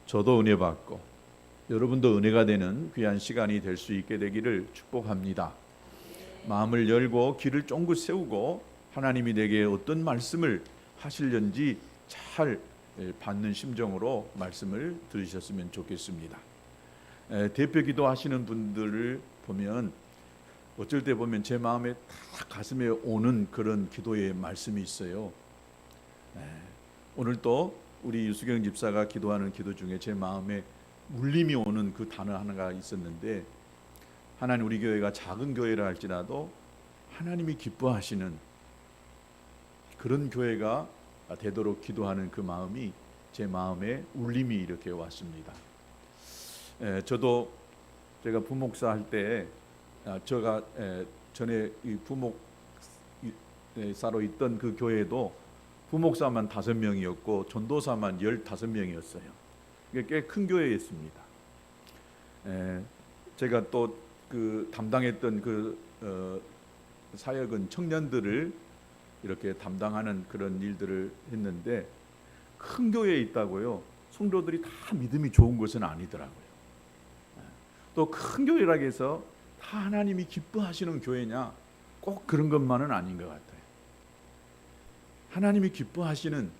저도 은혜 받고 여러분도 은혜가 되는 귀한 시간이 될 수 있게 되기를 축복합니다. 마음을 열고 귀를 쫑긋 세우고 하나님이 내게 어떤 말씀을 하시려는지 잘 받는 심정으로 말씀을 들으셨으면 좋겠습니다. 대표 기도하시는 분들을 보면 어쩔 때 보면 제 마음에 딱 가슴에 오는 그런 기도의 말씀이 있어요. 오늘 또 우리 유수경 집사가 기도하는 기도 중에 제 마음에 울림이 오는 그 단어 하나가 있었는데, 하나님 우리 교회가 작은 교회라 할지라도 하나님이 기뻐하시는 그런 교회가 되도록 기도하는 그 마음이 제 마음에 울림이 이렇게 왔습니다. 저도 제가 부목사 할 때 제가 전에 이 부목사로 있던 그 교회도 부목사만 5명이었고 전도사만 15명이었어요. 꽤 큰 교회였습니다. 제가 또 그 담당했던 그 사역은 청년들을 이렇게 담당하는 그런 일들을 했는데, 큰 교회에 있다고요 성도들이 다 믿음이 좋은 것은 아니더라고요. 또 큰 교회라고 해서 다 하나님이 기뻐하시는 교회냐, 꼭 그런 것만은 아닌 것 같아요. 하나님이 기뻐하시는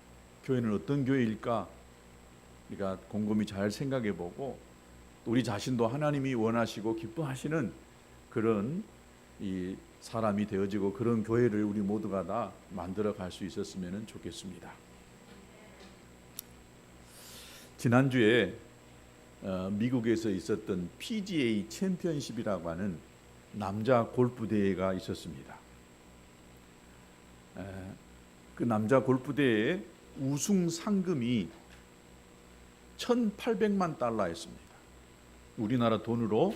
교회는 어떤 교회일까? 우리가 곰곰이 잘 생각해보고 또 우리 자신도 하나님이 원하시고 기뻐하시는 그런 이 사람이 되어지고 그런 교회를 우리 모두가 다 만들어 갈 수 있었으면 좋겠습니다. 지난주에 미국에서 있었던 PGA 챔피언십이라고 하는 남자 골프 대회가 있었습니다. 그 남자 골프 대회의 우승 상금이 1,800만 달러였습니다. 우리나라 돈으로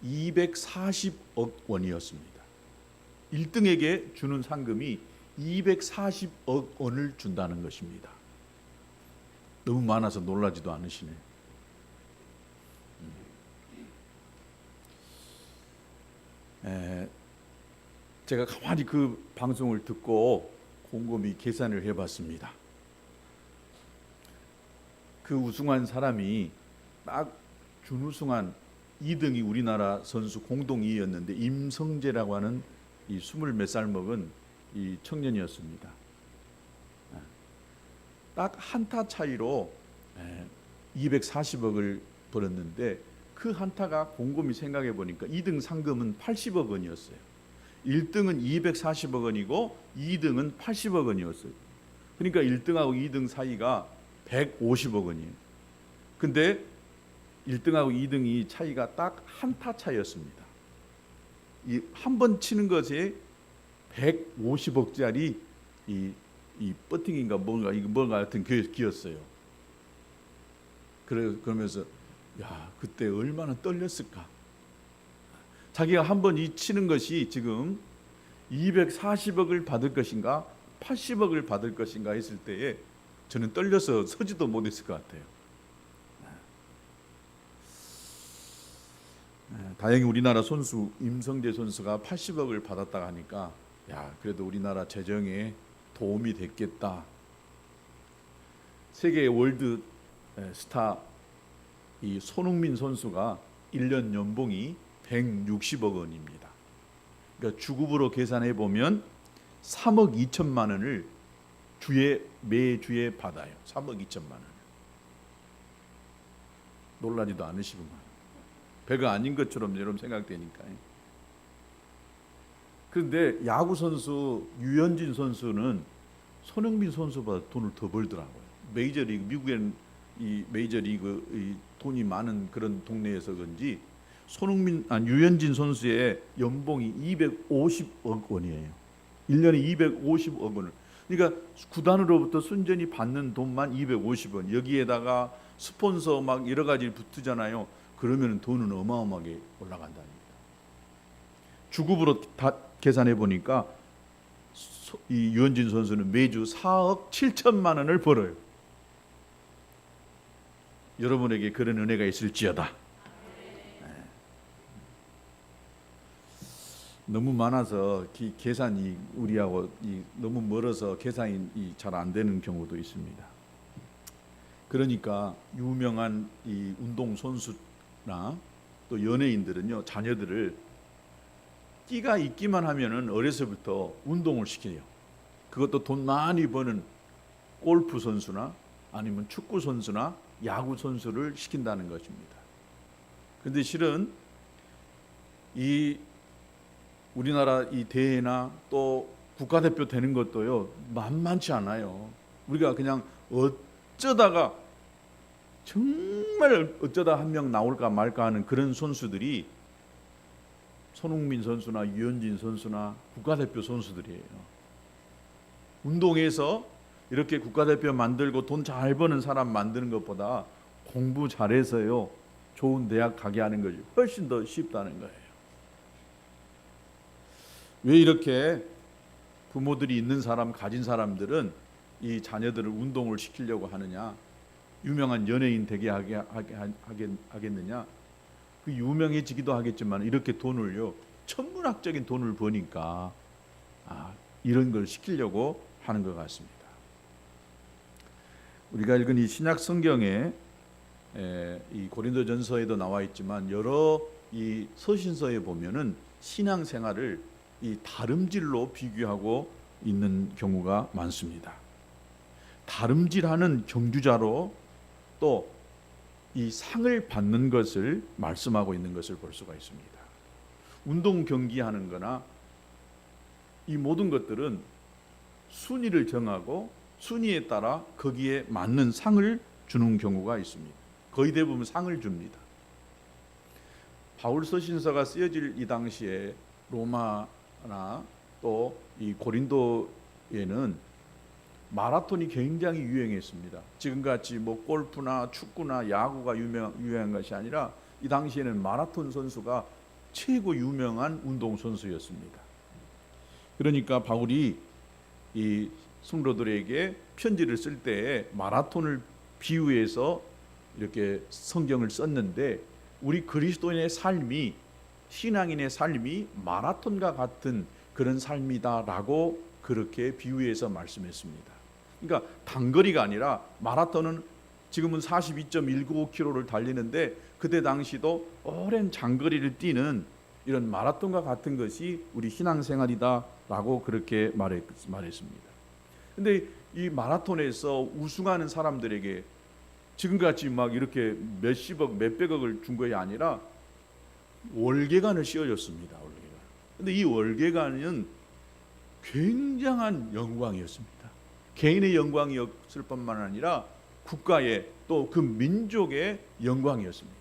240억 원이었습니다. 1등에게 주는 상금이 240억 원을 준다는 것입니다. 너무 많아서 놀라지도 않으시네. 제가 가만히 그 방송을 듣고 곰곰이 계산을 해봤습니다. 그 우승한 사람이 딱 준우승한 2등이 우리나라 선수 공동 2위였는데 임성재라고 하는 이 20몇 살 먹은 이 청년이었습니다. 딱 한타 차이로 240억을 벌었는데, 그 한타가 곰곰이 생각해 보니까 2등 상금은 80억 원이었어요. 1등은 240억 원이고 2등은 80억 원이었어요. 그러니까 1등하고 2등 사이가 150억 원이에요. 근데 1등하고 2등이 차이가 딱 한타 차이였습니다. 이 한 번 치는 것에 150억짜리 이 버팅인가 뭔가 같은 기였어요. 그러면서 야, 그때 얼마나 떨렸을까. 자기가 한 번 이 치는 것이 지금 240억을 받을 것인가 80억을 받을 것인가 했을 때에 저는 떨려서 서지도 못했을 것 같아요. 다행히 우리나라 선수 임성재 선수가 80억을 받았다고 하니까 야, 그래도 우리나라 재정에 도움이 됐겠다. 세계 월드 스타 이 손흥민 선수가 1년 연봉이 160억 원입니다. 그러니까 주급으로 계산해 보면 3억 2천만 원을 매주에 받아요. 3억 2천만 원. 놀라지도 않으시구만. 배가 아닌 것처럼 여러분 생각되니까요. 그런데 야구 선수 유현진 선수는 손흥민 선수보다 돈을 더 벌더라고요. 메이저리그, 미국에는 이 메이저리그 이 돈이 많은 그런 동네에서 그런지 유현진 선수의 연봉이 250억 원이에요. 1년에 250억 원을. 그러니까 구단으로부터 순전히 받는 돈만 250원. 여기에다가 스폰서 막 여러 가지 붙으잖아요. 그러면 돈은 어마어마하게 올라간답니다. 주급으로 다 계산해 보니까 이 유현진 선수는 매주 4억 7천만 원을 벌어요. 여러분에게 그런 은혜가 있을지어다. 너무 많아서 계산이 우리하고 너무 멀어서 계산이 잘 안 되는 경우도 있습니다. 그러니까 유명한 이 운동 선수나 또 연예인들은요, 자녀들을 끼가 있기만 하면은 어려서부터 운동을 시켜요. 그것도 돈 많이 버는 골프 선수나 아니면 축구 선수나 야구 선수를 시킨다는 것입니다. 그런데 실은 이 우리나라 이 대회나 또 국가대표 되는 것도요, 만만치 않아요. 우리가 그냥 어쩌다가 정말 어쩌다 한 명 나올까 말까 하는 그런 선수들이 손흥민 선수나 유현진 선수나 국가대표 선수들이에요. 운동에서 이렇게 국가대표 만들고 돈 잘 버는 사람 만드는 것보다 공부 잘해서요, 좋은 대학 가게 하는 것이 훨씬 더 쉽다는 거예요. 왜 이렇게 부모들이 있는 사람, 가진 사람들은 이 자녀들을 운동을 시키려고 하느냐? 유명한 연예인 되게 하겠느냐? 그 유명해지기도 하겠지만 이렇게 돈을요, 천문학적인 돈을 버니까 이런 걸 시키려고 하는 것 같습니다. 우리가 읽은 이 신약 성경에 이 고린도전서에도 나와 있지만 여러 이 서신서에 보면은 신앙 생활을 이 다름질로 비교하고 있는 경우가 많습니다. 다름질하는 경주자로 또 이 상을 받는 것을 말씀하고 있는 것을 볼 수가 있습니다. 운동 경기하는 거나 이 모든 것들은 순위를 정하고 순위에 따라 거기에 맞는 상을 주는 경우가 있습니다. 거의 대부분 상을 줍니다. 바울 서신서가 쓰여질 이 당시에 로마나 또 이 고린도에는 마라톤이 굉장히 유행했습니다. 지금같이 뭐 골프나 축구나 야구가 유명한 것이 아니라 이 당시에는 마라톤 선수가 최고 유명한 운동 선수였습니다. 그러니까 바울이 이 성도들에게 편지를 쓸 때에 마라톤을 비유해서 이렇게 성경을 썼는데, 우리 그리스도인의 삶이, 신앙인의 삶이 마라톤과 같은 그런 삶이다라고 그렇게 비유해서 말씀했습니다. 그러니까 단거리가 아니라 마라톤은 지금은 42.195km를 달리는데 그때 당시도 오랜 장거리를 뛰는 이런 마라톤과 같은 것이 우리 신앙생활이다라고 그렇게 말했습니다. 근데 이 마라톤에서 우승하는 사람들에게 지금같이 막 이렇게 몇십억, 몇백억을 준 것이 아니라 월계관을 씌워줬습니다. 월계관. 근데 이 월계관은 굉장한 영광이었습니다. 개인의 영광이었을 뿐만 아니라 국가의 또 그 민족의 영광이었습니다.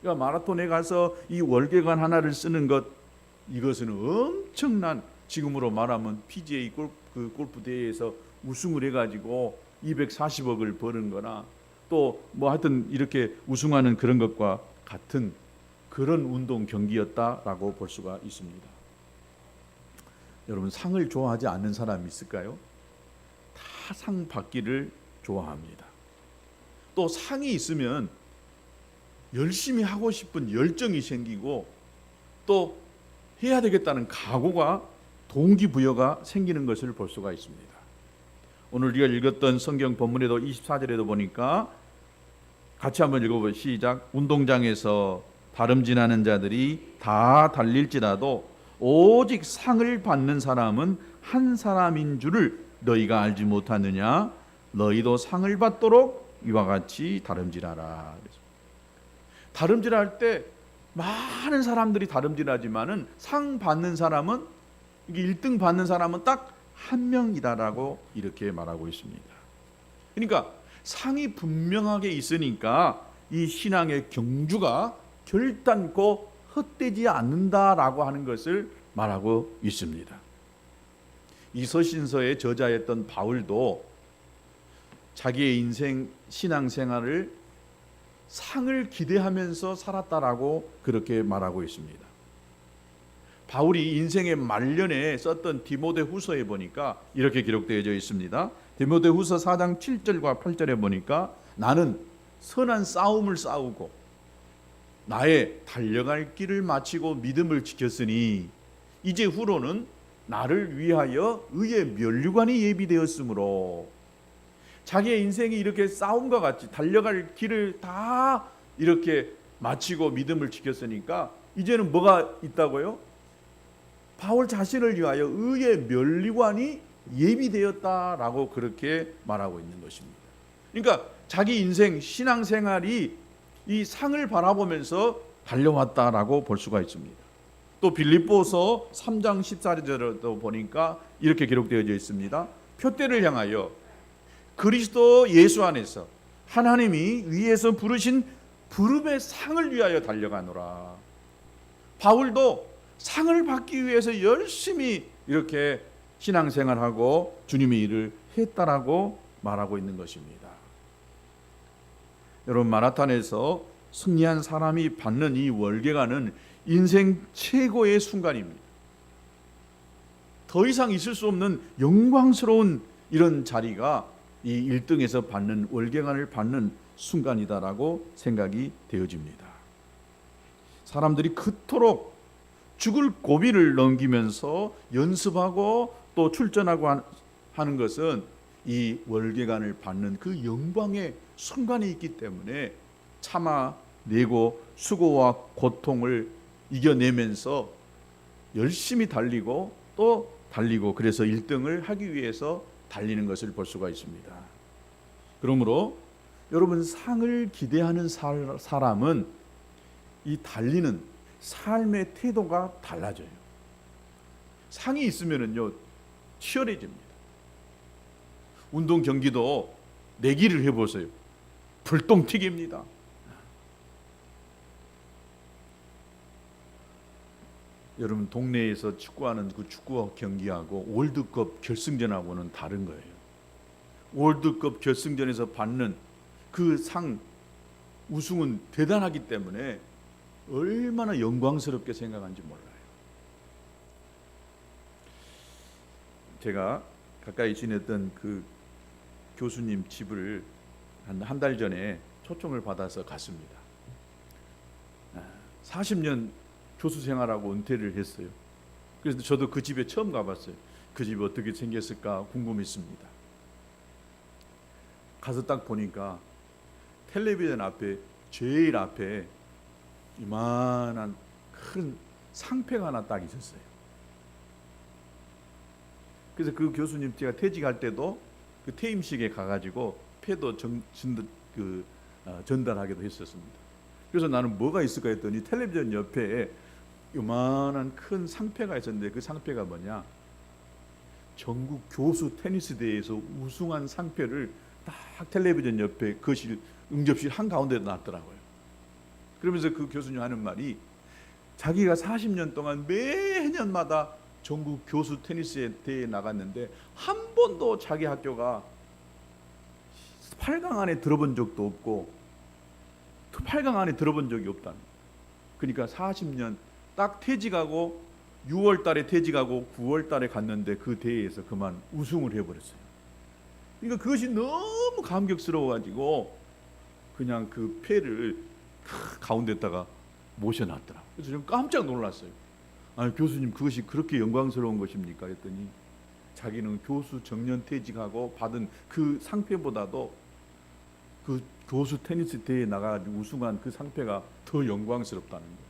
그러니까 마라톤에 가서 이 월계관 하나를 쓰는 것, 이것은 엄청난, 지금으로 말하면 PGA 골프 대회에서 우승을 해가지고 240억을 버는 거나 또 뭐 하여튼 이렇게 우승하는 그런 것과 같은 그런 운동 경기였다라고 볼 수가 있습니다. 여러분, 상을 좋아하지 않는 사람이 있을까요? 다 상 받기를 좋아합니다. 또 상이 있으면 열심히 하고 싶은 열정이 생기고 또 해야 되겠다는 각오가, 동기부여가 생기는 것을 볼 수가 있습니다. 오늘 우리가 읽었던 성경 본문에도 24절에도 보니까 같이 한번 읽어보시죠. 시작. 운동장에서 다름질하는 자들이 다 달릴지라도 오직 상을 받는 사람은 한 사람인 줄을 너희가 알지 못하느냐? 너희도 상을 받도록 이와 같이 다름질하라. 다름질할 때 많은 사람들이 다름질하지만은 상 받는 사람은, 이게 1등 받는 사람은 딱 한 명이다라고 이렇게 말하고 있습니다. 그러니까 상이 분명하게 있으니까 이 신앙의 경주가 결단코 헛되지 않는다라고 하는 것을 말하고 있습니다. 이 서신서의 저자였던 바울도 자기의 인생 신앙생활을 상을 기대하면서 살았다라고 그렇게 말하고 있습니다. 바울이 인생의 말년에 썼던 디모데후서에 보니까 이렇게 기록되어져 있습니다. 디모데후서 4장 7절과 8절에 보니까 나는 선한 싸움을 싸우고 나의 달려갈 길을 마치고 믿음을 지켰으니 이제 후로는 나를 위하여 의의 면류관이 예비되었으므로 자기의 인생이 이렇게 싸움과 같이 달려갈 길을 다 이렇게 마치고 믿음을 지켰으니까 이제는 뭐가 있다고요? 바울 자신을 위하여 의의 면류관이 예비되었다라고 그렇게 말하고 있는 것입니다. 그러니까 자기 인생 신앙생활이 이 상을 바라보면서 달려왔다라고 볼 수가 있습니다. 또 빌립보서 3장 14절에도 보니까 이렇게 기록되어져 있습니다. 표대를 향하여 그리스도 예수 안에서 하나님이 위에서 부르신 부름의 상을 위하여 달려가노라. 바울도 상을 받기 위해서 열심히 이렇게 신앙생활하고 주님의 일을 했다라고 말하고 있는 것입니다. 여러분, 마라톤에서 승리한 사람이 받는 이 월계관은 인생 최고의 순간입니다. 더 이상 있을 수 없는 영광스러운 이런 자리가 이 1등에서 받는 월계관을 받는 순간이다라고 생각이 되어집니다. 사람들이 그토록 죽을 고비를 넘기면서 연습하고 또 출전하고 하는 것은 이 월계관을 받는 그 영광의 순간이 있기 때문에 참아내고 수고와 고통을 이겨내면서 열심히 달리고 또 달리고 그래서 1등을 하기 위해서 달리는 것을 볼 수가 있습니다. 그러므로 여러분, 상을 기대하는 사람은 이 달리는 삶의 태도가 달라져요. 상이 있으면은요 치열해집니다. 운동 경기도 내기를 해보세요. 불똥튀기입니다. 여러분, 동네에서 축구하는 그 축구 경기하고 월드컵 결승전하고는 다른 거예요. 월드컵 결승전에서 받는 그 상 우승은 대단하기 때문에 얼마나 영광스럽게 생각하는지 몰라요. 제가 가까이 지냈던 그 교수님 집을 한 달 전에 초청을 받아서 갔습니다. 40년 교수 생활하고 은퇴를 했어요. 그래서 저도 그 집에 처음 가봤어요. 그 집이 어떻게 생겼을까 궁금했습니다. 가서 딱 보니까 텔레비전 앞에 제일 앞에 이만한 큰 상패가 하나 딱 있었어요. 그래서 그 교수님 제가 퇴직할 때도 그 퇴임식에 가가지고 패도 전달하기도 했었습니다. 그래서 나는 뭐가 있을까 했더니 텔레비전 옆에 이만한 큰 상패가 있었는데 그 상패가 뭐냐? 전국 교수 테니스 대회에서 우승한 상패를 딱 텔레비전 옆에 거실 응접실 한가운데 놨더라고요. 그러면서 그 교수님 하는 말이 자기가 40년 동안 매년마다 전국 교수 테니스 대회에 나갔는데 한 번도 자기 학교가 8강 안에 들어본 적도 없고 8강 안에 들어본 적이 없다는 거예요. 그러니까 40년 딱 퇴직하고 6월 달에 퇴직하고 9월 달에 갔는데 그 대회에서 그만 우승을 해버렸어요. 그러니까 그것이 너무 감격스러워가지고 그냥 그 패를 가운데다가 모셔놨더라고요. 그래서 좀 깜짝 놀랐어요. 아니, 교수님, 그것이 그렇게 영광스러운 것입니까? 했더니 자기는 교수 정년 퇴직하고 받은 그 상패보다도 그 교수 테니스 대회에 나가가지고 우승한 그 상패가 더 영광스럽다는 거예요.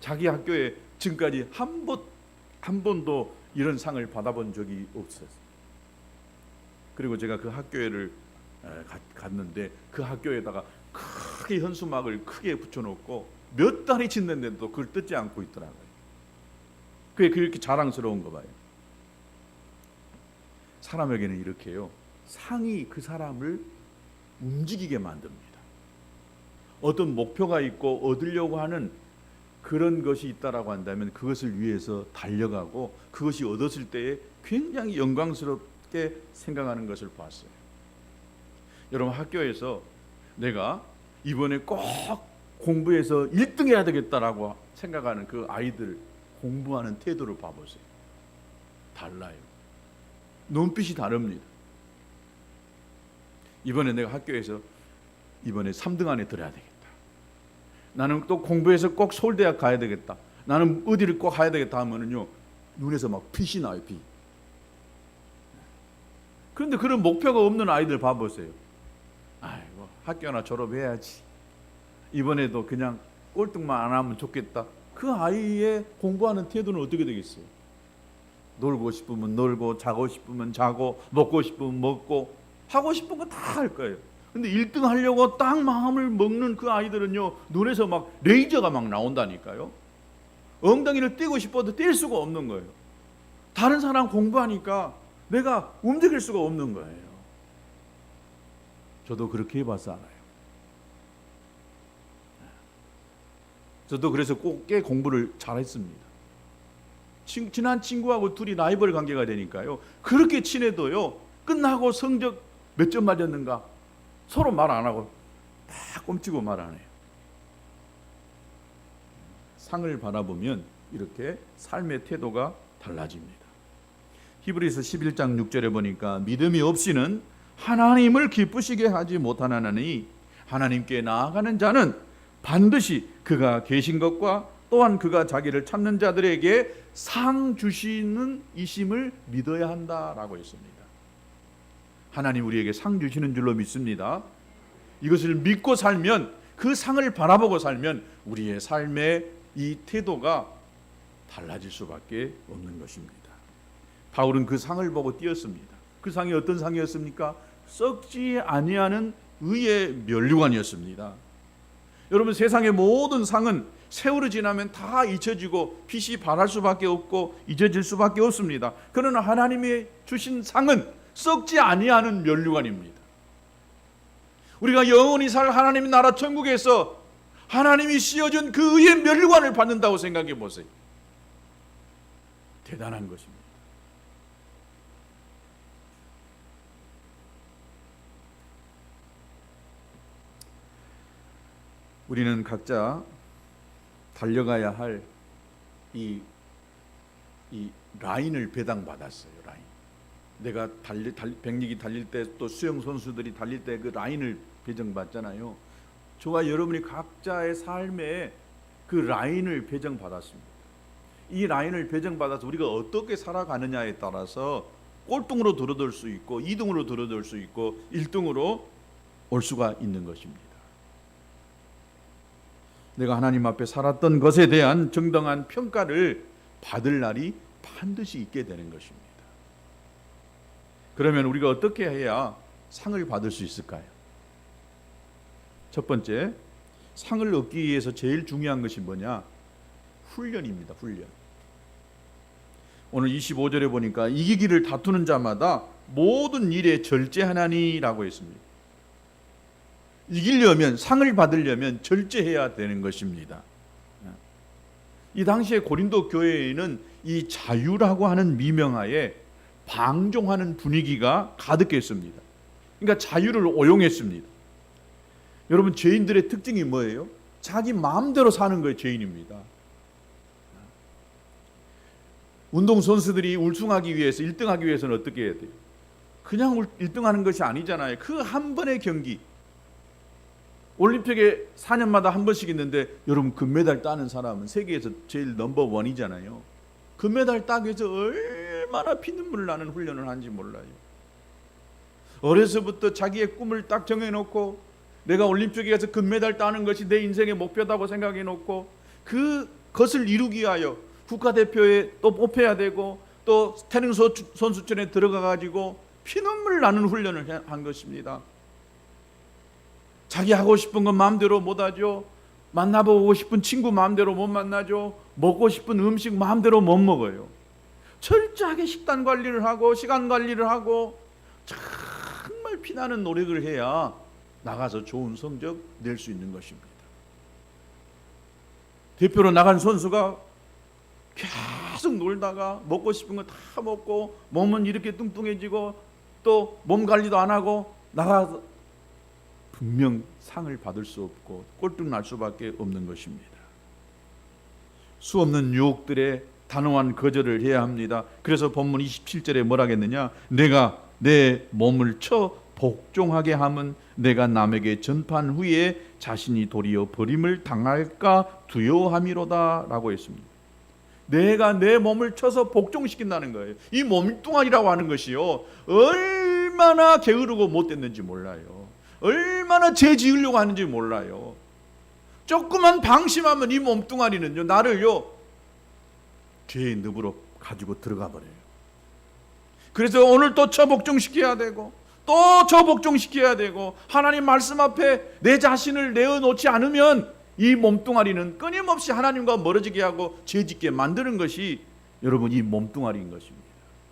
자기 학교에 지금까지 한 번도 이런 상을 받아본 적이 없었어요. 그리고 제가 그 학교를 갔는데 그 학교에다가 크게 현수막을 크게 붙여놓고 몇 달이 지났는데도 그걸 뜯지 않고 있더라고요. 그게 그렇게 자랑스러운 거 봐요. 사람에게는 이렇게요, 상이 그 사람을 움직이게 만듭니다. 어떤 목표가 있고 얻으려고 하는 그런 것이 있다라고 한다면 그것을 위해서 달려가고 그것이 얻었을 때에 굉장히 영광스럽게 생각하는 것을 봤어요. 여러분, 학교에서 내가 이번에 꼭 공부해서 1등 해야 되겠다라고 생각하는 그 아이들 공부하는 태도를 봐보세요. 달라요. 눈빛이 다릅니다. 이번에 내가 학교에서 이번에 3등 안에 들어야 되겠다. 나는 또 공부해서 꼭 서울대학 가야 되겠다. 나는 어디를 꼭 가야 되겠다 하면은요, 눈에서 막 빛이 나요. 빛. 그런데 그런 목표가 없는 아이들 봐보세요. 아이고, 학교나 졸업해야지, 이번에도 그냥 꼴등만 안 하면 좋겠다. 그 아이의 공부하는 태도는 어떻게 되겠어요? 놀고 싶으면 놀고, 자고 싶으면 자고, 먹고 싶으면 먹고, 하고 싶은 거 다 할 거예요. 근데 1등 하려고 딱 마음을 먹는 그 아이들은요, 눈에서 막 레이저가 막 나온다니까요. 엉덩이를 떼고 싶어도 뗄 수가 없는 거예요. 다른 사람 공부하니까 내가 움직일 수가 없는 거예요. 저도 그렇게 해봐서 알아요. 저도 그래서 꽤 공부를 잘했습니다. 친한 친구하고 둘이 라이벌 관계가 되니까요, 그렇게 친해도요, 끝나고 성적 몇 점 맞았는가 서로 말 안 하고 다 꼼치고 말 안 해요. 상을 바라보면 이렇게 삶의 태도가 달라집니다. 히브리서 11장 6절에 보니까 믿음이 없이는 하나님을 기쁘시게 하지 못하나니 하나님께 나아가는 자는 반드시 그가 계신 것과 또한 그가 자기를 찾는 자들에게 상 주시는 이심을 믿어야 한다라고 했습니다. 하나님 우리에게 상 주시는 줄로 믿습니다. 이것을 믿고 살면, 그 상을 바라보고 살면 우리의 삶의 이 태도가 달라질 수밖에 없는 것입니다. 바울은 그 상을 보고 뛰었습니다. 그 상이 어떤 상이었습니까? 썩지 아니하는 의의 면류관이었습니다. 여러분, 세상의 모든 상은 세월이 지나면 다 잊혀지고 빛이 발할 수밖에 없고 잊어질 수밖에 없습니다. 그러나 하나님이 주신 상은 썩지 아니하는 면류관입니다. 우리가 영원히 살 하나님의 나라 천국에서 하나님이 씌워준 그 의의 면류관을 받는다고 생각해 보세요. 대단한 것입니다. 우리는 각자 달려가야 할 이 라인을 배당받았어요. 라인. 내가 백리기 달릴 때, 또 수영 선수들이 달릴 때 그 라인을 배정받잖아요. 저와 여러분이 각자의 삶에 그 라인을 배정받았습니다. 이 라인을 배정받아서 우리가 어떻게 살아가느냐에 따라서 꼴등으로 들어들 수 있고, 2등으로 들어들 수 있고, 1등으로 올 수가 있는 것입니다. 내가 하나님 앞에 살았던 것에 대한 정당한 평가를 받을 날이 반드시 있게 되는 것입니다. 그러면 우리가 어떻게 해야 상을 받을 수 있을까요? 첫 번째, 상을 얻기 위해서 제일 중요한 것이 뭐냐? 훈련입니다. 훈련. 오늘 25절에 보니까 이기기를 다투는 자마다 모든 일에 절제하나니라고 했습니다. 이기려면, 상을 받으려면 절제해야 되는 것입니다. 이 당시에 고린도 교회에는 이 자유라고 하는 미명하에 방종하는 분위기가 가득했습니다. 그러니까 자유를 오용했습니다. 여러분, 죄인들의 특징이 뭐예요? 자기 마음대로 사는 거예요. 죄인입니다. 운동선수들이 우승하기 위해서, 1등하기 위해서는 어떻게 해야 돼요? 그냥 1등하는 것이 아니잖아요. 그 한 번의 경기, 올림픽에 4년마다 한 번씩 있는데, 여러분 금메달 따는 사람은 세계에서 제일 넘버원이잖아요. 금메달 따기 위해서 얼마나 피눈물 나는 훈련을 하는지 몰라요. 어려서부터 자기의 꿈을 딱 정해놓고, 내가 올림픽에 가서 금메달 따는 것이 내 인생의 목표다고 생각해놓고, 그것을 이루기 위하여 국가대표에 또 뽑혀야 되고, 또 태닝 선수촌에 들어가가지고 피눈물 나는 훈련을 한 것입니다. 자기 하고 싶은 건 마음대로 못하죠. 만나보고 싶은 친구 마음대로 못 만나죠. 먹고 싶은 음식 마음대로 못 먹어요. 철저하게 식단 관리를 하고 시간 관리를 하고 정말 피나는 노력을 해야 나가서 좋은 성적 낼 수 있는 것입니다. 대표로 나간 선수가 계속 놀다가 먹고 싶은 거 다 먹고 몸은 이렇게 뚱뚱해지고 또 몸 관리도 안 하고 나가서 분명 상을 받을 수 없고 꼴등 날 수밖에 없는 것입니다. 수없는 유혹들의 단호한 거절을 해야 합니다. 그래서 본문 27절에 뭐라 했느냐? 내가 내 몸을 쳐 복종하게 함은 내가 남에게 전파한 후에 자신이 도리어 버림을 당할까 두려워함이로다 라고 했습니다. 내가 내 몸을 쳐서 복종시킨다는 거예요. 이 몸뚱아리라고 하는 것이요, 얼마나 얼마나 게으르고 못됐는지 몰라요. 얼마나 죄 지으려고 하는지 몰라요. 조금만 방심하면 이 몸뚱아리는요, 나를요 죄의 늪으로 가지고 들어가 버려요. 그래서 오늘 또 저 복종시켜야 되고 또 저 복종시켜야 되고, 하나님 말씀 앞에 내 자신을 내어놓지 않으면 이 몸뚱아리는 끊임없이 하나님과 멀어지게 하고 죄짓게 만드는 것이 여러분 이 몸뚱아리인 것입니다.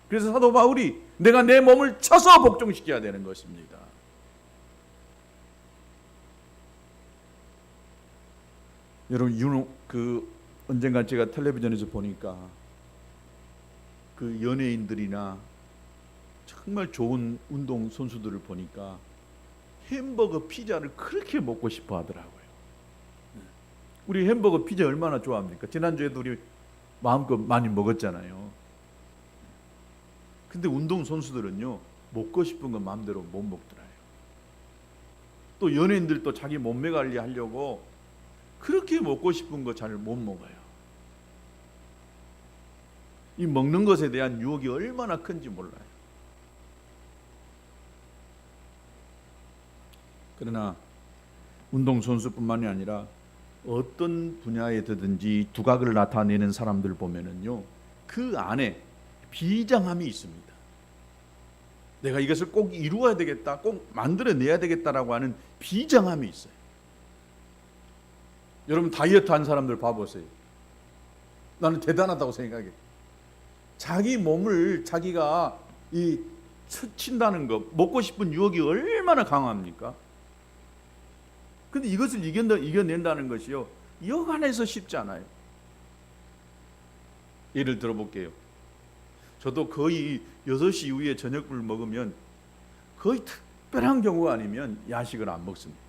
그래서 사도 바울이 내가 내 몸을 쳐서 복종시켜야 되는 것입니다. 여러분 언젠가 제가 텔레비전에서 보니까 그 연예인들이나 정말 좋은 운동 선수들을 보니까 햄버거 피자를 그렇게 먹고 싶어 하더라고요. 우리 햄버거 피자 얼마나 좋아합니까? 지난주에도 우리 마음껏 많이 먹었잖아요. 근데 운동 선수들은요, 먹고 싶은 건 마음대로 못 먹더라요. 또 연예인들도 자기 몸매 관리하려고 그렇게 먹고 싶은 거 잘 못 먹어요. 이 먹는 것에 대한 유혹이 얼마나 큰지 몰라요. 그러나 운동선수뿐만이 아니라 어떤 분야에든지 두각을 나타내는 사람들 보면은요, 그 안에 비장함이 있습니다. 내가 이것을 꼭 이루어야 되겠다, 꼭 만들어내야 되겠다라고 하는 비장함이 있어요. 여러분 다이어트 한 사람들 봐보세요. 나는 대단하다고 생각해. 자기 몸을 자기가 쳐친다는 것, 먹고 싶은 유혹이 얼마나 강합니까? 근데 이것을 이겨낸다는 것이요, 여간해서 쉽지 않아요. 예를 들어볼게요. 저도 거의 6시 이후에 저녁을 먹으면 거의 특별한 경우가 아니면 야식을 안 먹습니다.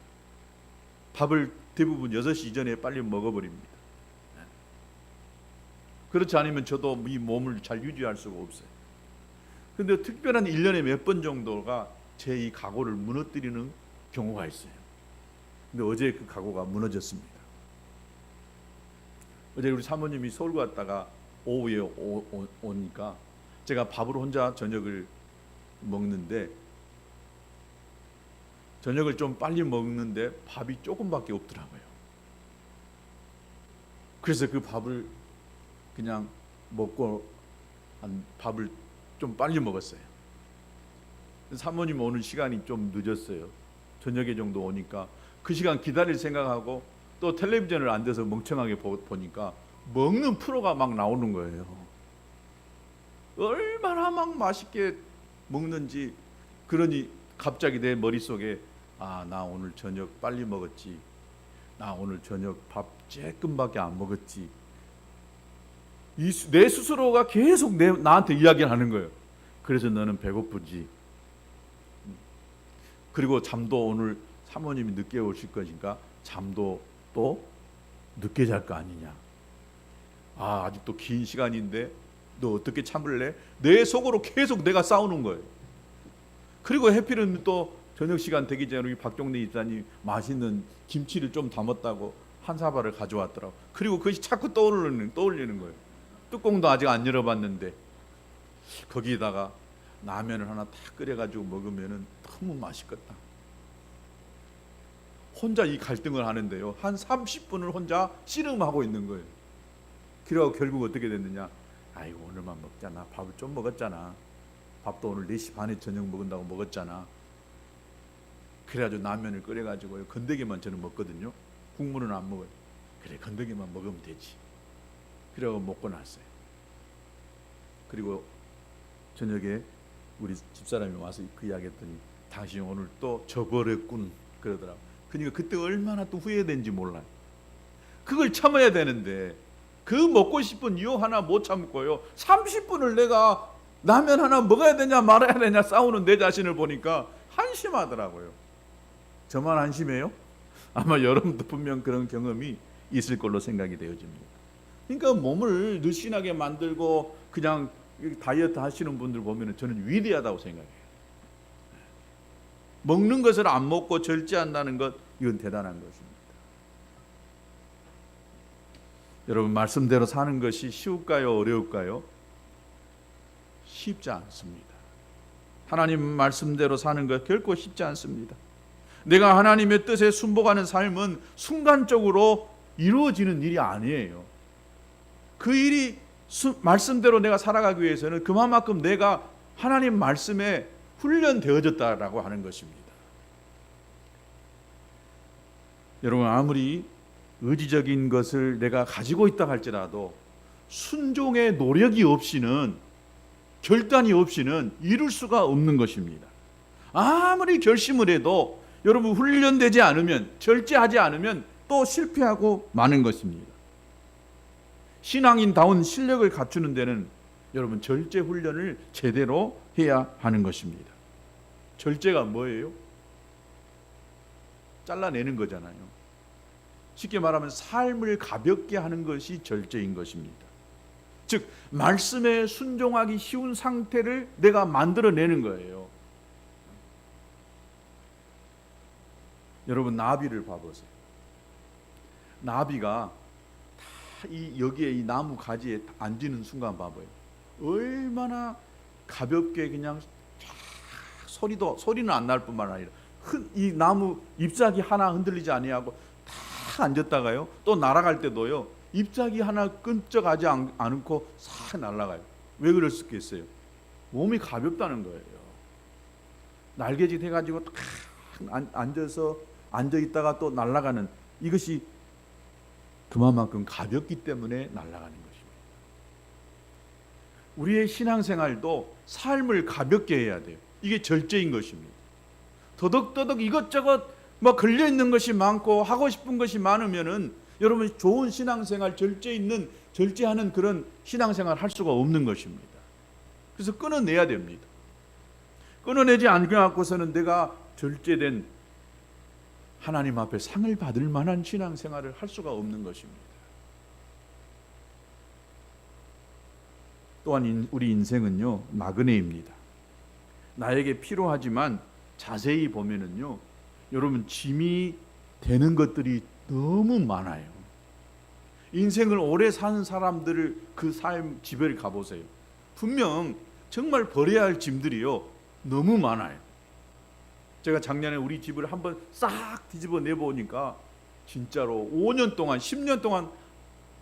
밥을 대부분 6시 이전에 빨리 먹어버립니다. 그렇지 않으면 저도 이 몸을 잘 유지할 수가 없어요. 근데 특별한 1년에 몇 번 정도가 제 이 각오를 무너뜨리는 경우가 있어요. 근데 어제 그 각오가 무너졌습니다. 어제 우리 사모님이 서울 갔다가 오후에 오니까 제가 밥을 혼자 저녁을 먹는데, 저녁을 좀 빨리 먹는데 밥이 조금밖에 없더라고요. 그래서 그 밥을 그냥 먹고 밥을 좀 빨리 먹었어요. 사모님 오는 시간이 좀 늦었어요. 저녁에 정도 오니까 그 시간 기다릴 생각하고 또 텔레비전을 안 돼서 멍청하게 보니까 먹는 프로가 막 나오는 거예요. 얼마나 막 맛있게 먹는지. 그러니 갑자기 내 머릿속에 나 오늘 저녁 빨리 먹었지, 나 오늘 저녁 밥 조금밖에 안 먹었지, 내 스스로가 계속 나한테 이야기를 하는 거예요. 그래서 너는 배고프지. 그리고 잠도 오늘 사모님이 늦게 오실 거니까 잠도 또 늦게 잘 거 아니냐. 아직도 긴 시간인데 너 어떻게 참을래? 내 속으로 계속 내가 싸우는 거예요. 그리고 해필은 또 저녁 시간 되기 전에 우리 박종래 이사님 맛있는 김치를 좀 담았다고 한 사발을 가져왔더라고. 그리고 그것이 자꾸 떠올리는 거예요. 뚜껑도 아직 안 열어봤는데 거기다가 라면을 하나 딱 끓여가지고 먹으면은 너무 맛있겠다. 혼자 이 갈등을 하는데요, 한 30분을 혼자 씨름하고 있는 거예요. 그래서 결국 어떻게 됐느냐? 아이고 오늘만 먹잖아. 밥을 좀 먹었잖아. 밥도 오늘 4시 반에 저녁 먹은다고 먹었잖아. 그래가지고 라면을 끓여가지고요, 건더기만 저는 먹거든요. 국물은 안 먹어요. 그래 건더기만 먹으면 되지. 그래서 먹고 났어요. 그리고 저녁에 우리 집사람이 와서 그 이야기 했더니 당신이 오늘 또 져버렸군 그러더라고. 그러니까 그때 얼마나 또 후회된지 몰라요. 그걸 참아야 되는데 그 먹고 싶은 유혹 하나 못 참고요, 30분을 내가 라면 하나 먹어야 되냐 말아야 되냐 싸우는 내 자신을 보니까 한심하더라고요. 저만 한심해요? 아마 여러분도 분명 그런 경험이 있을 걸로 생각이 되어집니다. 그러니까 몸을 늘씬하게 만들고 그냥 다이어트 하시는 분들 보면 저는 위대하다고 생각해요. 먹는 것을 안 먹고 절제한다는 것, 이건 대단한 것입니다. 여러분 말씀대로 사는 것이 쉬울까요? 어려울까요? 쉽지 않습니다. 하나님 말씀대로 사는 것 결코 쉽지 않습니다. 내가 하나님의 뜻에 순복하는 삶은 순간적으로 이루어지는 일이 아니에요. 그 일이 말씀대로 내가 살아가기 위해서는 그만큼 내가 하나님 말씀에 훈련되어졌다라고 하는 것입니다. 여러분, 아무리 의지적인 것을 내가 가지고 있다 할지라도 순종의 노력이 없이는, 결단이 없이는 이룰 수가 없는 것입니다. 아무리 결심을 해도 여러분 훈련되지 않으면, 절제하지 않으면 또 실패하고 마는 것입니다. 신앙인다운 실력을 갖추는 데는 여러분 절제 훈련을 제대로 해야 하는 것입니다. 절제가 뭐예요? 잘라내는 거잖아요. 쉽게 말하면 삶을 가볍게 하는 것이 절제인 것입니다. 즉 말씀에 순종하기 쉬운 상태를 내가 만들어내는 거예요. 여러분, 나비를 봐보세요. 나비가 여기에 이 나무 가지에 앉는 순간 봐봐요. 얼마나 가볍게 그냥 소리는 안 날 뿐만 아니라 이 나무 잎사귀 하나 흔들리지 아니하고 다 앉았다가요, 또 날아갈 때도요, 잎사귀 하나 끈적하지 않고 싹 날아가요. 왜 그럴 수 있겠어요? 몸이 가볍다는 거예요. 날개짓 해가지고 딱 앉아 있다가 또 날아가는, 이것이 그만큼 가볍기 때문에 날아가는 것입니다. 우리의 신앙생활도 삶을 가볍게 해야 돼요. 이게 절제인 것입니다. 더덕더덕 이것저것 걸려있는 것이 많고 하고 싶은 것이 많으면은 여러분 좋은 신앙생활, 절제하는 그런 신앙생활 할 수가 없는 것입니다. 그래서 끊어내야 됩니다. 끊어내지 않고서는 내가 절제된 하나님 앞에 상을 받을 만한 신앙생활을 할 수가 없는 것입니다. 또한 우리 인생은요, 나그네입니다. 나에게 필요하지만 자세히 보면은요, 여러분 짐이 되는 것들이 너무 많아요. 인생을 오래 사는 사람들을 그 삶 집을 가보세요. 분명 정말 버려야 할 짐들이요, 너무 많아요. 제가 작년에 우리 집을 한번 싹 뒤집어 내보니까 진짜로 5년 동안 10년 동안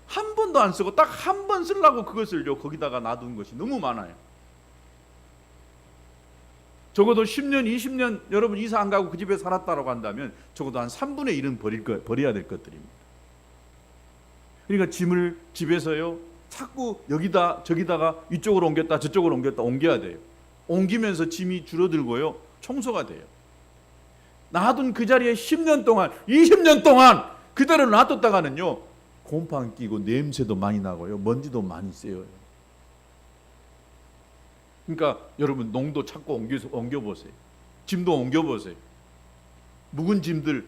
한 번도 안 쓰고 딱 한 번 쓰려고 그것을요 거기다가 놔둔 것이 너무 많아요. 적어도 10년 20년 여러분 이사 안 가고 그 집에 살았다고 한다면 적어도 한 3분의 1은 버려야 될 것들입니다. 그러니까 짐을 집에서요 자꾸 여기다 저기다가 이쪽으로 옮겼다 저쪽으로 옮겼다 옮겨야 돼요. 옮기면서 짐이 줄어들고요 청소가 돼요. 놔둔 그 자리에 10년 동안 20년 동안 그대로 놔뒀다가는요 곰팡이 끼고 냄새도 많이 나고요 먼지도 많이 쌓여요. 그러니까 여러분 농도 찾고 옮겨보세요. 짐도 옮겨보세요. 묵은 짐들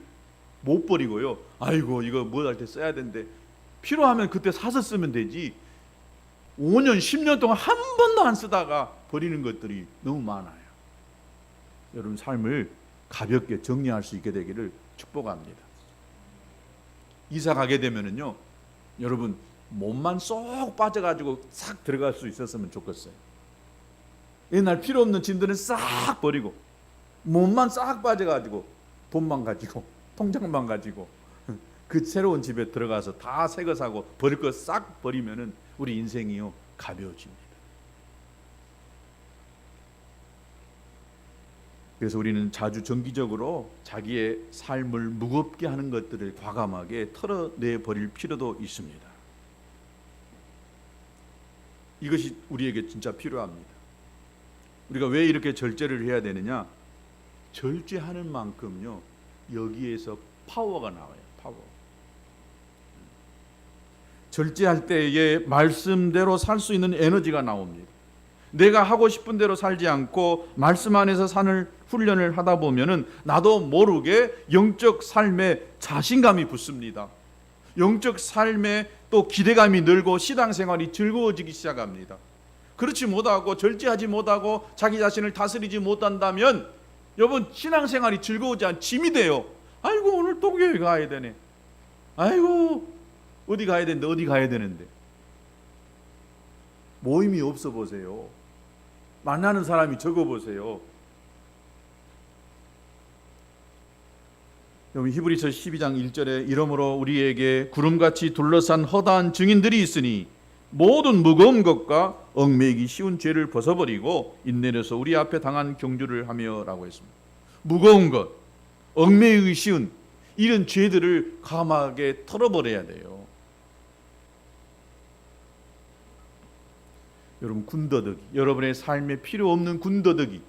못 버리고요, 아이고 이거 뭐 할 때 써야 되는데 필요하면 그때 사서 쓰면 되지 5년 10년 동안 한 번도 안 쓰다가 버리는 것들이 너무 많아요. 여러분 삶을 가볍게 정리할 수 있게 되기를 축복합니다. 이사 가게 되면은요 여러분 몸만 쏙 빠져가지고 싹 들어갈 수 있었으면 좋겠어요. 옛날 필요 없는 짐들은 싹 버리고 몸만 싹 빠져가지고 돈만 가지고 통장만 가지고 그 새로운 집에 들어가서 다 새 거 사고 버릴 거 싹 버리면은 우리 인생이요 가벼워집니다. 그래서 우리는 자주 정기적으로 자기의 삶을 무겁게 하는 것들을 과감하게 털어내 버릴 필요도 있습니다. 이것이 우리에게 진짜 필요합니다. 우리가 왜 이렇게 절제를 해야 되느냐? 절제하는 만큼요 여기에서 파워가 나와요. 파워. 절제할 때에 말씀대로 살 수 있는 에너지가 나옵니다. 내가 하고 싶은 대로 살지 않고 말씀 안에서 사는 훈련을 하다 보면은 나도 모르게 영적 삶에 자신감이 붙습니다. 영적 삶에 또 기대감이 늘고 신앙생활이 즐거워지기 시작합니다. 그렇지 못하고 절제하지 못하고 자기 자신을 다스리지 못한다면 여러분 신앙생활이 즐거우지 않은 짐이 돼요. 아이고 오늘 또 교회 가야 되네. 아이고 어디 가야 되는데 모임이 없어 보세요. 만나는 사람이 적어보세요. 여러분 히브리서 12장 1절에 이러므로 우리에게 구름같이 둘러싼 허다한 증인들이 있으니 모든 무거운 것과 얽매이기 쉬운 죄를 벗어버리고 인내려서 우리 앞에 당한 경주를 하며 라고 했습니다. 무거운 것, 얽매이기 쉬운 이런 죄들을 감하게 털어버려야 돼요. 여러분 군더더기, 여러분의 삶에 필요 없는 군더더기,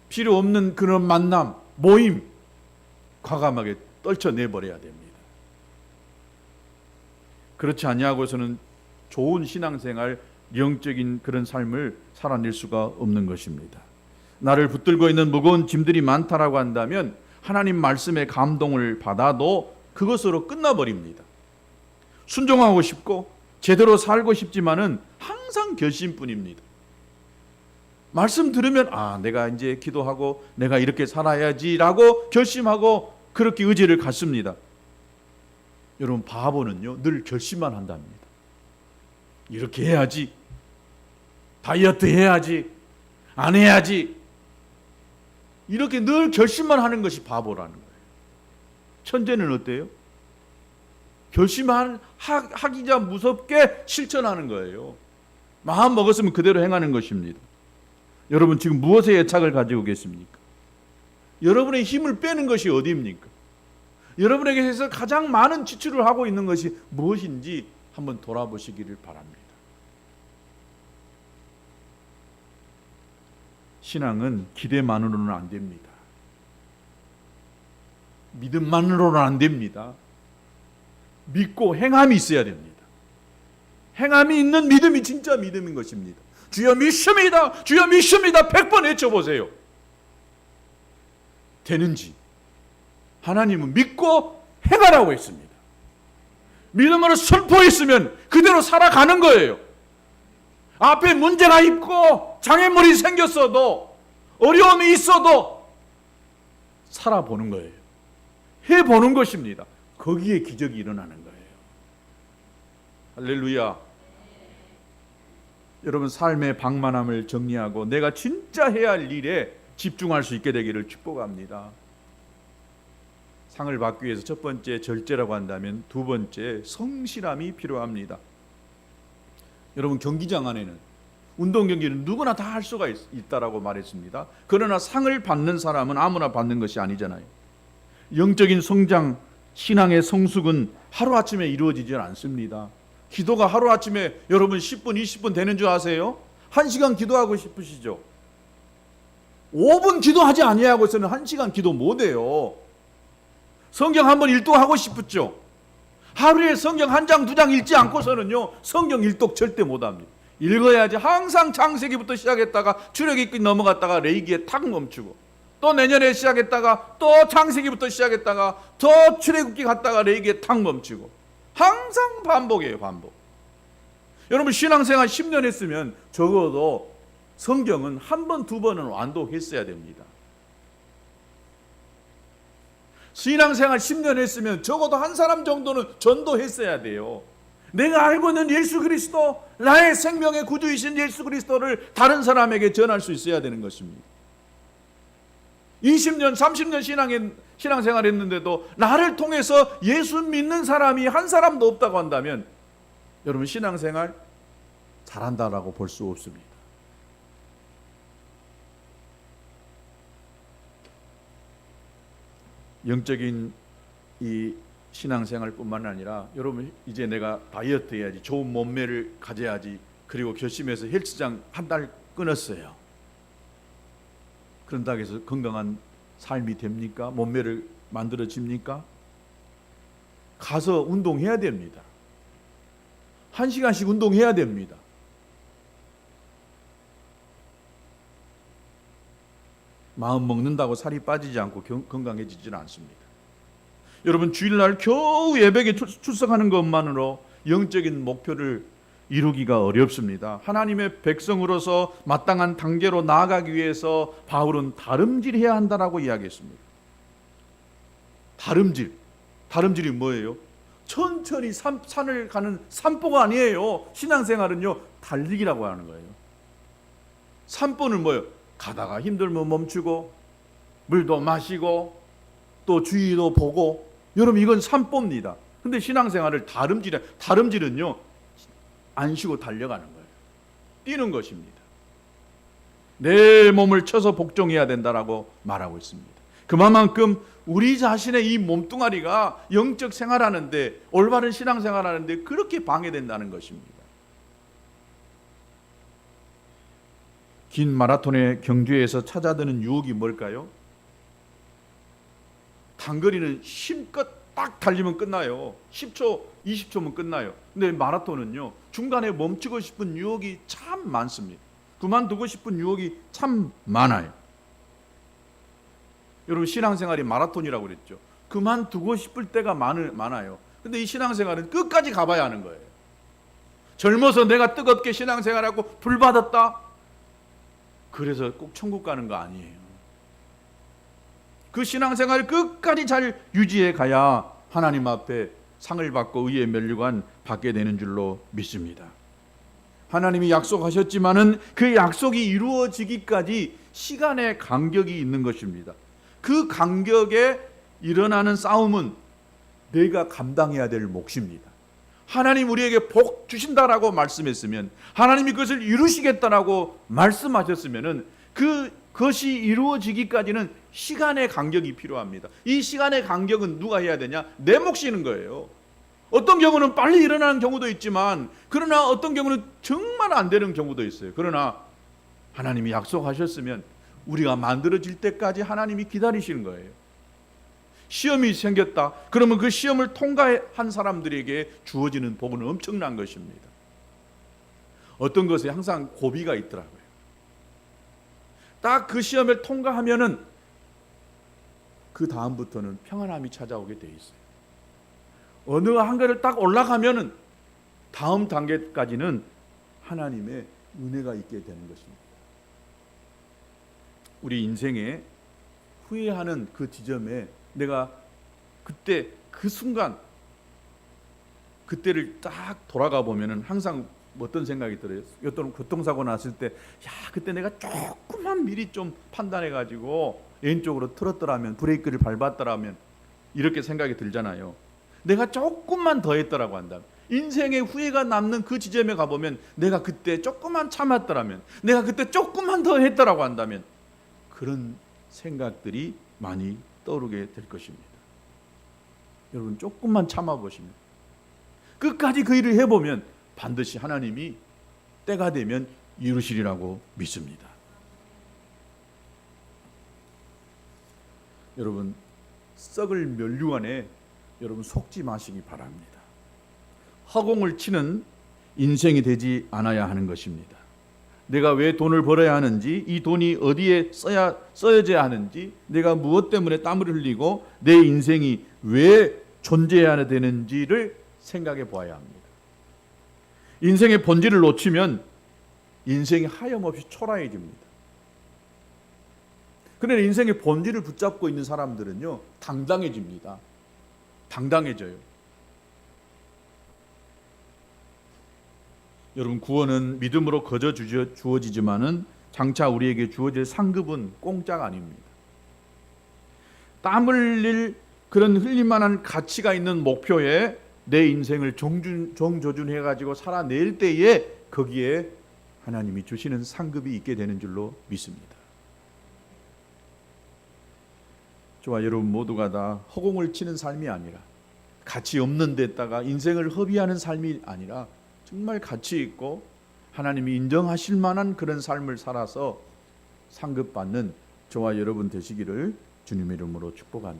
필요 없는 그런 만남, 모임 과감하게 떨쳐내버려야 됩니다. 그렇지 않냐고서는 좋은 신앙생활, 영적인 그런 삶을 살아낼 수가 없는 것입니다. 나를 붙들고 있는 무거운 짐들이 많다라고 한다면 하나님 말씀의 감동을 받아도 그것으로 끝나버립니다. 순종하고 싶고 제대로 살고 싶지만은 항상 결심뿐입니다. 말씀 들으면 내가 이제 기도하고 내가 이렇게 살아야지라고 결심하고 그렇게 의지를 갖습니다. 여러분 바보는요 늘 결심만 한답니다. 이렇게 해야지, 다이어트 해야지, 안 해야지, 이렇게 늘 결심만 하는 것이 바보라는 거예요. 천재는 어때요? 결심하기자 무섭게 실천하는 거예요. 마음 먹었으면 그대로 행하는 것입니다. 여러분 지금 무엇에 애착을 가지고 계십니까? 여러분의 힘을 빼는 것이 어디입니까? 여러분에게서 가장 많은 지출을 하고 있는 것이 무엇인지 한번 돌아보시기를 바랍니다. 신앙은 기대만으로는 안 됩니다. 믿음만으로는 안 됩니다. 믿고 행함이 있어야 됩니다. 행함이 있는 믿음이 진짜 믿음인 것입니다. 주여 믿습니다. 주여 믿습니다. 100번 외쳐보세요. 되는지. 하나님은 믿고 행하라고 했습니다. 믿음으로 선포했으면 그대로 살아가는 거예요. 앞에 문제가 있고 장애물이 생겼어도 어려움이 있어도 살아보는 거예요. 해보는 것입니다. 거기에 기적이 일어나는 거예요. 할렐루야. 여러분 삶의 방만함을 정리하고 내가 진짜 해야 할 일에 집중할 수 있게 되기를 축복합니다. 상을 받기 위해서 첫 번째 절제라고 한다면 두 번째 성실함이 필요합니다. 여러분 경기장 안에는 운동 경기는 누구나 다 할 수가 있다라고 말했습니다. 그러나 상을 받는 사람은 아무나 받는 것이 아니잖아요. 영적인 성장, 신앙의 성숙은 하루아침에 이루어지지 않습니다. 기도가 하루아침에 여러분 10분, 20분 되는 줄 아세요? 1시간 기도하고 싶으시죠? 5분 기도하지 아니하고서는 1시간 기도 못해요. 성경 한번 일독하고 싶었죠? 하루에 성경 한 장, 두 장 읽지 않고서는요 성경 일독 절대 못합니다. 읽어야지. 항상 창세기부터 시작했다가 출애굽기 넘어갔다가 레위기에 탁 멈추고 또 내년에 시작했다가 또 창세기부터 시작했다가 더 출애굽기 갔다가 레위기에 탁 멈추고 항상 반복이에요. 반복. 여러분 신앙생활 10년 했으면 적어도 성경은 한 번, 두 번은 완독했어야 됩니다. 신앙생활 10년 했으면 적어도 한 사람 정도는 전도했어야 돼요. 내가 알고 있는 예수 그리스도, 나의 생명의 구주이신 예수 그리스도를 다른 사람에게 전할 수 있어야 되는 것입니다. 20년, 30년 신앙생활 했는데도 나를 통해서 예수 믿는 사람이 한 사람도 없다고 한다면 여러분 신앙생활 잘한다라고 볼 수 없습니다. 영적인 이 신앙생활뿐만 아니라 여러분 이제 내가 다이어트 해야지, 좋은 몸매를 가져야지, 그리고 결심해서 헬스장 한 달 끊었어요. 그런다고 해서 건강한 삶이 됩니까? 몸매를 만들어집니까? 가서 운동해야 됩니다. 1시간씩 운동해야 됩니다. 마음 먹는다고 살이 빠지지 않고 건강해지지는 않습니다. 여러분 주일날 겨우 예배에 출석하는 것만으로 영적인 목표를 이루기가 어렵습니다. 하나님의 백성으로서 마땅한 단계로 나아가기 위해서 바울은 다름질해야 한다라고 이야기했습니다. 다름질이 뭐예요? 천천히 산을 가는 산보가 아니에요. 신앙생활은요 달리기라고 하는 거예요. 산보는 뭐예요? 가다가 힘들면 멈추고 물도 마시고 또 주위도 보고. 여러분, 이건 산보입니다. 근데 신앙생활을 다름질은요, 안 쉬고 달려가는 거예요. 뛰는 것입니다. 내 몸을 쳐서 복종해야 된다라고 말하고 있습니다. 그만큼 우리 자신의 이 몸뚱아리가 영적 생활하는데, 올바른 신앙생활하는데 그렇게 방해된다는 것입니다. 긴 마라톤의 경주에서 찾아드는 유혹이 뭘까요? 단거리는 힘껏 딱 달리면 끝나요. 10초, 20초면 끝나요. 근데 마라톤은요, 중간에 멈추고 싶은 유혹이 참 많습니다. 그만두고 싶은 유혹이 참 많아요. 여러분, 신앙생활이 마라톤이라고 그랬죠. 그만두고 싶을 때가 많아요. 근데 이 신앙생활은 끝까지 가봐야 하는 거예요. 젊어서 내가 뜨겁게 신앙생활하고 불받았다, 그래서 꼭 천국 가는 거 아니에요. 그 신앙생활을 끝까지 잘 유지해 가야 하나님 앞에 상을 받고 의의 면류관 받게 되는 줄로 믿습니다. 하나님이 약속하셨지만은 그 약속이 이루어지기까지 시간의 간격이 있는 것입니다. 그 간격에 일어나는 싸움은 내가 감당해야 될 몫입니다. 하나님 우리에게 복 주신다라고 말씀했으면, 하나님이 그것을 이루시겠다라고 말씀하셨으면은 그것이 이루어지기까지는 시간의 간격이 필요합니다. 이 시간의 간격은 누가 해야 되냐? 내 몫이 있는 거예요. 어떤 경우는 빨리 일어나는 경우도 있지만, 그러나 어떤 경우는 정말 안 되는 경우도 있어요. 그러나 하나님이 약속하셨으면 우리가 만들어질 때까지 하나님이 기다리시는 거예요. 시험이 생겼다, 그러면 그 시험을 통과한 사람들에게 주어지는 복은 엄청난 것입니다. 어떤 것에 항상 고비가 있더라고요. 딱 그 시험을 통과하면은 그 다음부터는 평안함이 찾아오게 돼 있어요. 어느 한계를 딱 올라가면은 다음 단계까지는 하나님의 은혜가 있게 되는 것입니다. 우리 인생에 후회하는 그 지점에 내가 그때 그 순간 그때를 딱 돌아가 보면은 항상 어떤 생각이 들어요? 어떤 교통사고 났을 때, 야, 그때 내가 조금만 미리 좀 판단해 가지고 왼쪽으로 틀었더라면, 브레이크를 밟았더라면, 이렇게 생각이 들잖아요. 내가 조금만 더 했더라고 한다면, 인생의 후회가 남는 그 지점에 가보면, 내가 그때 조금만 참았더라면, 내가 그때 조금만 더 했더라고 한다면, 그런 생각들이 많이 떠오르게 될 것입니다. 여러분, 조금만 참아보시면, 끝까지 그 일을 해보면 반드시 하나님이 때가 되면 이루시리라고 믿습니다. 여러분, 썩을 면류관에 여러분 속지 마시기 바랍니다. 허공을 치는 인생이 되지 않아야 하는 것입니다. 내가 왜 돈을 벌어야 하는지, 이 돈이 어디에 써야져야 하는지, 내가 무엇 때문에 땀을 흘리고 내 인생이 왜 존재해야 되는지를 생각해 보아야 합니다. 인생의 본질을 놓치면 인생이 하염없이 초라해집니다. 그런데 인생의 본질을 붙잡고 있는 사람들은요, 당당해집니다. 당당해져요. 여러분, 구원은 믿음으로 거저 주어지지만은 장차 우리에게 주어질 상급은 공짜가 아닙니다. 땀 흘릴 그런 흘릴만한 가치가 있는 목표에 내 인생을 정조준해가지고 살아낼 때에 거기에 하나님이 주시는 상급이 있게 되는 줄로 믿습니다. 저와 여러분 모두가 다 허공을 치는 삶이 아니라, 가치 없는 데다가 인생을 허비하는 삶이 아니라, 정말 가치 있고 하나님이 인정하실 만한 그런 삶을 살아서 상급받는 저와 여러분 되시기를 주님의 이름으로 축복합니다.